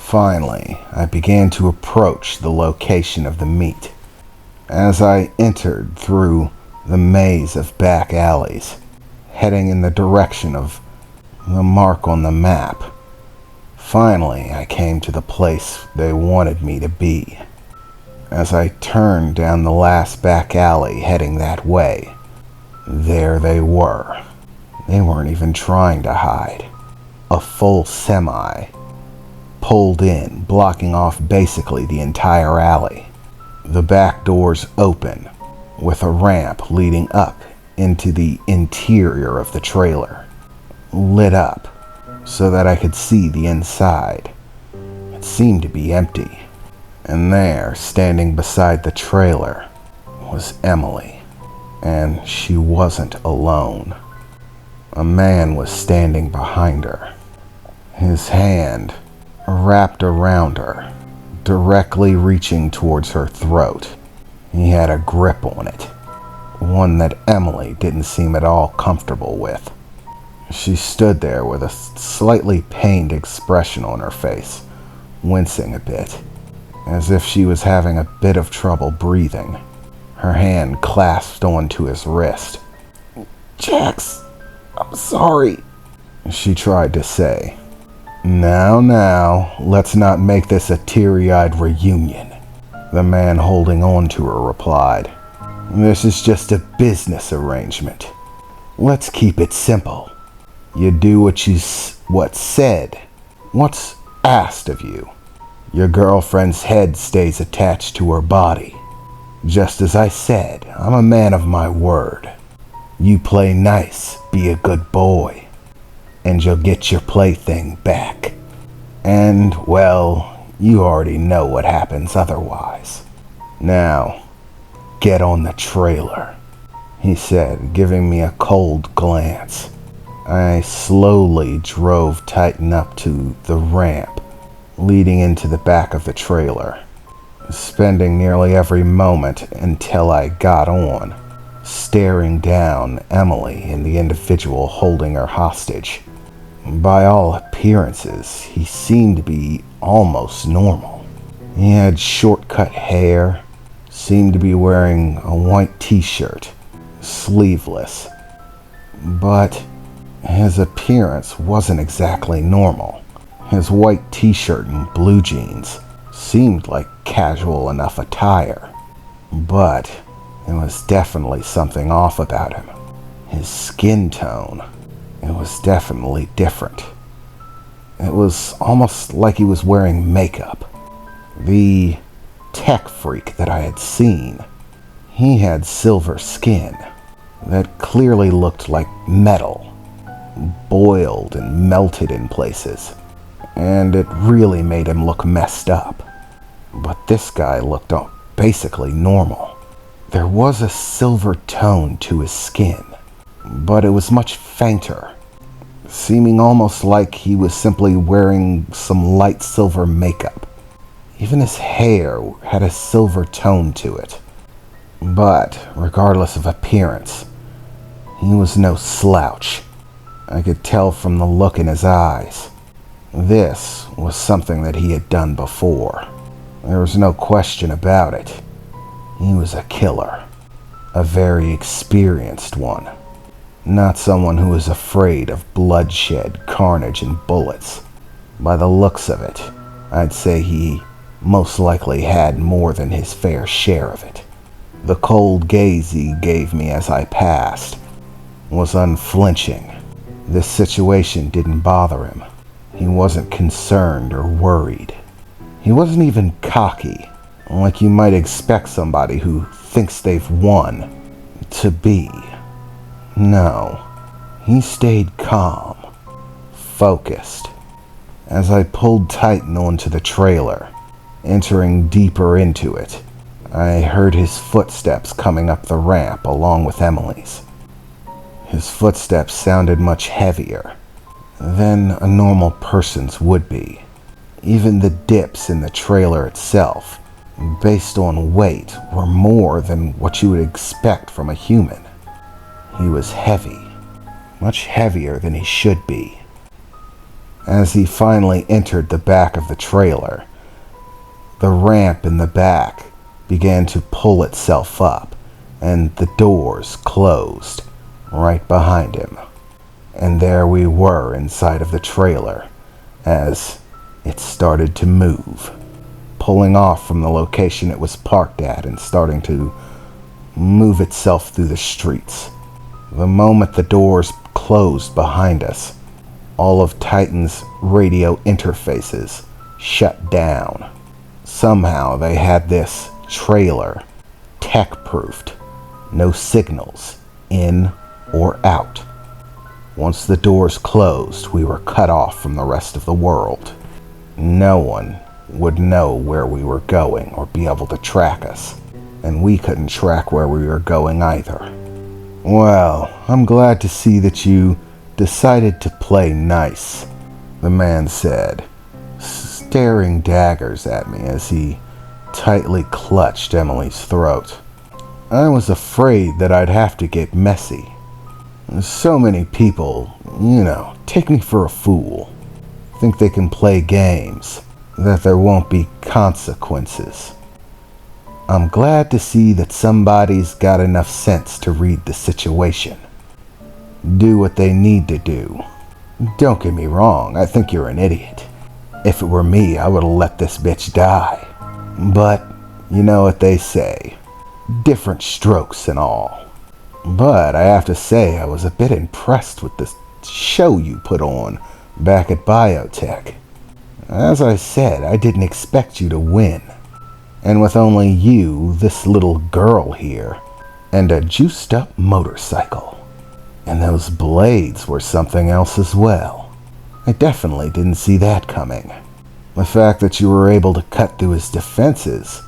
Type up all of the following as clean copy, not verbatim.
Finally, I began to approach the location of the meet. As I entered through the maze of back alleys, heading in the direction of the mark on the map, finally I came to the place they wanted me to be. As I turned down the last back alley heading that way, there they were. They weren't even trying to hide. A full semi, pulled in, blocking off basically the entire alley. The back doors open, with a ramp leading up into the interior of the trailer, lit up so that I could see the inside. It seemed to be empty, and there, standing beside the trailer, was Emily, and she wasn't alone. A man was standing behind her, his hand wrapped around her, directly reaching towards her throat. He had a grip on it, one that Emily didn't seem at all comfortable with. She stood there with a slightly pained expression on her face, wincing a bit, as if she was having a bit of trouble breathing, her hand clasped onto his wrist. "Jax, I'm sorry," she tried to say. Now, let's not make this a teary-eyed reunion," the man holding on to her replied. "This is just a business arrangement. Let's keep it simple. You do what's said, what's asked of you. Your girlfriend's head stays attached to her body. Just as I said, I'm a man of my word. You play nice, be a good boy, and you'll get your plaything back. And, well, you already know what happens otherwise. Now, get on the trailer," he said, giving me a cold glance. I slowly drove Titan up to the ramp leading into the back of the trailer, spending nearly every moment until I got on, staring down Emily and the individual holding her hostage. By all appearances, he seemed to be almost normal. He had short-cut hair, seemed to be wearing a white t-shirt, sleeveless, but his appearance wasn't exactly normal. His white t-shirt and blue jeans seemed like casual enough attire, but there was definitely something off about him. His skin tone, it was definitely different. It was almost like he was wearing makeup. The tech freak that I had seen, he had silver skin that clearly looked like metal, boiled and melted in places, and it really made him look messed up. But this guy looked basically normal. There was a silver tone to his skin, but it was much fainter, seeming almost like he was simply wearing some light silver makeup. Even his hair had a silver tone to it. But regardless of appearance, he was no slouch. I could tell from the look in his eyes. This was something that he had done before. There was no question about it. He was a killer, a very experienced one. Not someone who was afraid of bloodshed, carnage, and bullets. By the looks of it, I'd say he most likely had more than his fair share of it. The cold gaze he gave me as I passed was unflinching. This situation didn't bother him. He wasn't concerned or worried. He wasn't even cocky, like you might expect somebody who thinks they've won to be. No, he stayed calm, focused. As I pulled Titan onto the trailer, entering deeper into it, I heard his footsteps coming up the ramp along with Emily's. His footsteps sounded much heavier than a normal person's would be. Even the dips in the trailer itself, based on weight, were more than what you would expect from a human. He was heavy, much heavier than he should be. As he finally entered the back of the trailer, the ramp in the back began to pull itself up, and the doors closed right behind him. And there we were inside of the trailer as it started to move, pulling off from the location it was parked at and starting to move itself through the streets. The moment the doors closed behind us, all of Titan's radio interfaces shut down. Somehow they had this trailer tech-proofed. No signals, in or out. Once the doors closed, we were cut off from the rest of the world. No one would know where we were going or be able to track us, and we couldn't track where we were going either. Well, I'm glad to see that you decided to play nice, the man said, staring daggers at me as he tightly clutched Emily's throat. I was afraid that I'd have to get messy. So many people, take me for a fool. Think they can play games, that there won't be consequences. I'm glad to see that somebody's got enough sense to read the situation. Do what they need to do. Don't get me wrong, I think you're an idiot. If it were me, I would have let this bitch die. But, you know what they say. Different strokes and all. But I have to say I was a bit impressed with the show you put on back at Biotech. As I said, I didn't expect you to win. And with only you, this little girl here, and a juiced up motorcycle. And those blades were something else as well. I definitely didn't see that coming. The fact that you were able to cut through his defenses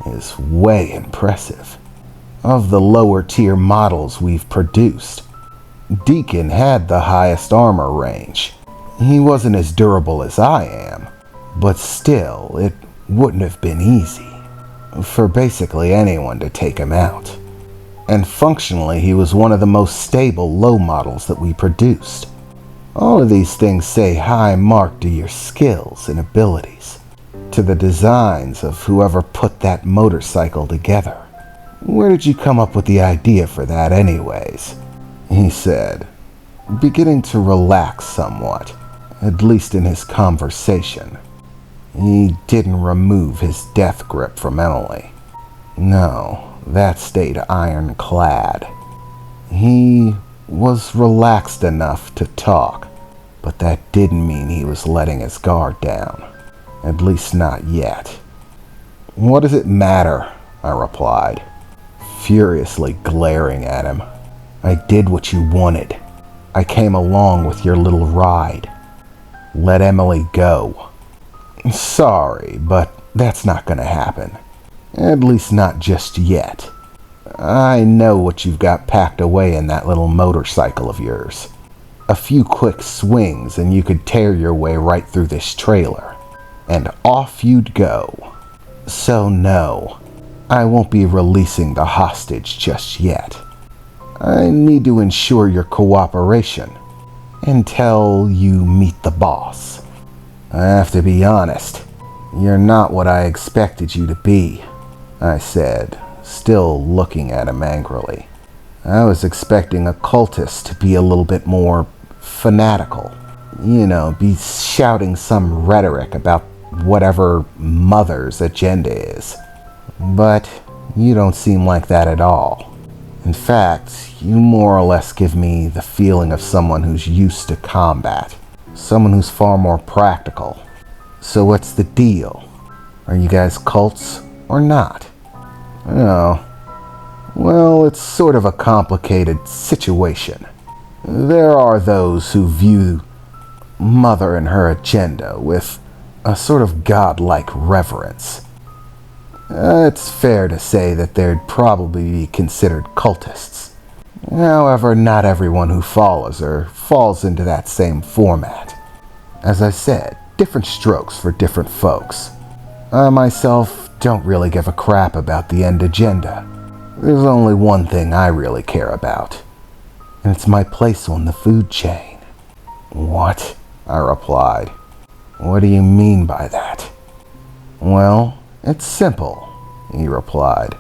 is way impressive. Of the lower tier models we've produced, Deacon had the highest armor range. He wasn't as durable as I am, but still, it wouldn't have been easy for basically anyone to take him out. And functionally, he was one of the most stable low models that we produced. All of these things say high mark to your skills and abilities, to the designs of whoever put that motorcycle together. Where did you come up with the idea for that anyways? He said, beginning to relax somewhat, at least in his conversation. He didn't remove his death grip from Emily. No, that stayed ironclad. He was relaxed enough to talk, but that didn't mean he was letting his guard down. At least not yet. What does it matter? I replied, furiously glaring at him. I did what you wanted. I came along with your little ride. Let Emily go. Sorry, but that's not gonna happen. At least not just yet. I know what you've got packed away in that little motorcycle of yours. A few quick swings and you could tear your way right through this trailer. And off you'd go. So no, I won't be releasing the hostage just yet. I need to ensure your cooperation until you meet the boss. I have to be honest, you're not what I expected you to be, I said, still looking at him angrily. I was expecting a cultist to be a little bit more fanatical. Be shouting some rhetoric about whatever mother's agenda is. But you don't seem like that at all. In fact, you more or less give me the feeling of someone who's used to combat. Someone who's far more practical. So what's the deal? Are you guys cults or not? Oh, well, it's sort of a complicated situation. There are those who view Mother and her agenda with a sort of godlike reverence. It's fair to say that they'd probably be considered cultists. However, not everyone who follows her falls into that same format. As I said, different strokes for different folks. I myself don't really give a crap about the end agenda. There's only one thing I really care about, and it's my place on the food chain. What? I replied. What do you mean by that? Well, it's simple, he replied,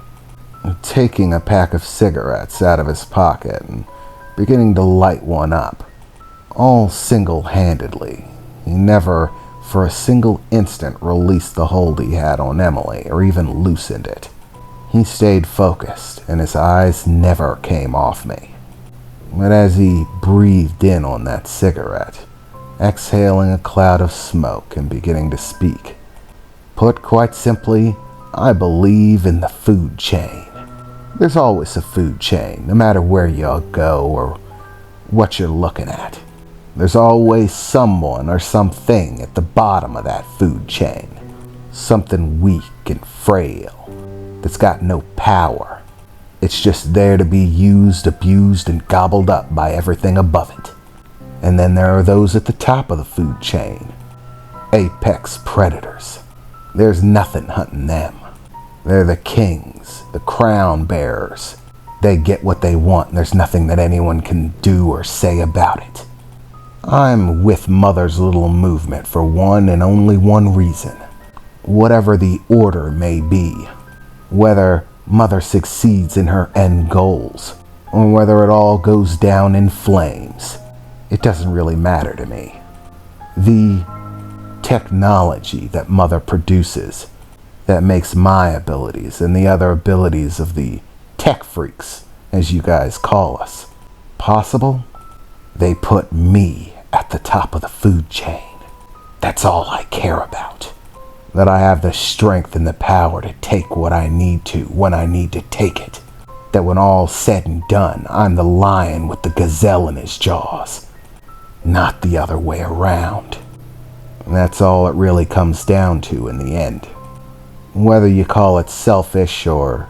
taking a pack of cigarettes out of his pocket and beginning to light one up, all single-handedly. He never, for a single instant, released the hold he had on Emily or even loosened it. He stayed focused, and his eyes never came off me. But as he breathed in on that cigarette, exhaling a cloud of smoke and beginning to speak, put quite simply, I believe in the food chain. There's always a food chain, no matter where you go or what you're looking at. There's always someone or something at the bottom of that food chain. Something weak and frail that's got no power. It's just there to be used, abused, and gobbled up by everything above it. And then there are those at the top of the food chain. Apex predators. There's nothing hunting them. They're the kings, the crown bearers. They get what they want, and there's nothing that anyone can do or say about it. I'm with Mother's little movement for one and only one reason. Whatever the order may be, whether Mother succeeds in her end goals, or whether it all goes down in flames, it doesn't really matter to me. The technology that Mother produces that makes my abilities and the other abilities of the tech freaks, as you guys call us, possible, they put me at the top of the food chain. That's all I care about. That I have the strength and the power to take what I need to when I need to take it. That when all's said and done, I'm the lion with the gazelle in his jaws, not the other way around. And that's all it really comes down to in the end. Whether you call it selfish or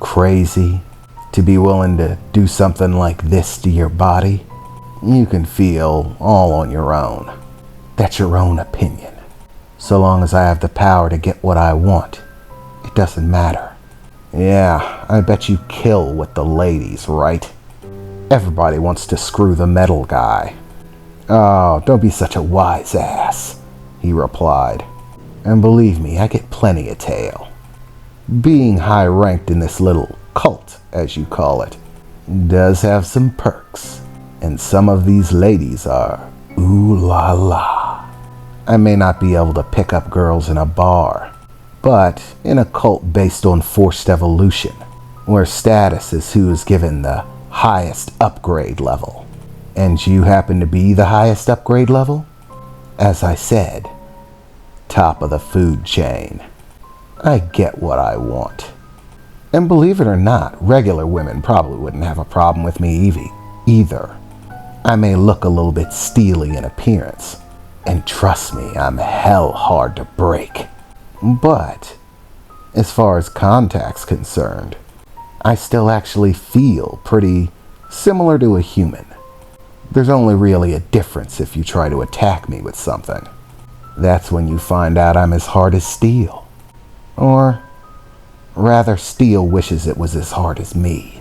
crazy to be willing to do something like this to your body, you can feel all on your own. That's your own opinion. So long as I have the power to get what I want, it doesn't matter. Yeah, I bet you kill with the ladies, right? Everybody wants to screw the metal guy. Oh, don't be such a wise ass, he replied. And believe me, I get plenty of tail. Being high-ranked in this little cult, as you call it, does have some perks. And some of these ladies are ooh la la. I may not be able to pick up girls in a bar, but in a cult based on forced evolution, where status is who is given the highest upgrade level. And you happen to be the highest upgrade level? As I said, top of the food chain. I get what I want. And believe it or not, regular women probably wouldn't have a problem with me either. I may look a little bit steely in appearance, and trust me, I'm hell hard to break. But as far as contact's concerned, I still actually feel pretty similar to a human. There's only really a difference if you try to attack me with something. That's when you find out I'm as hard as steel. Or rather, steel wishes it was as hard as me.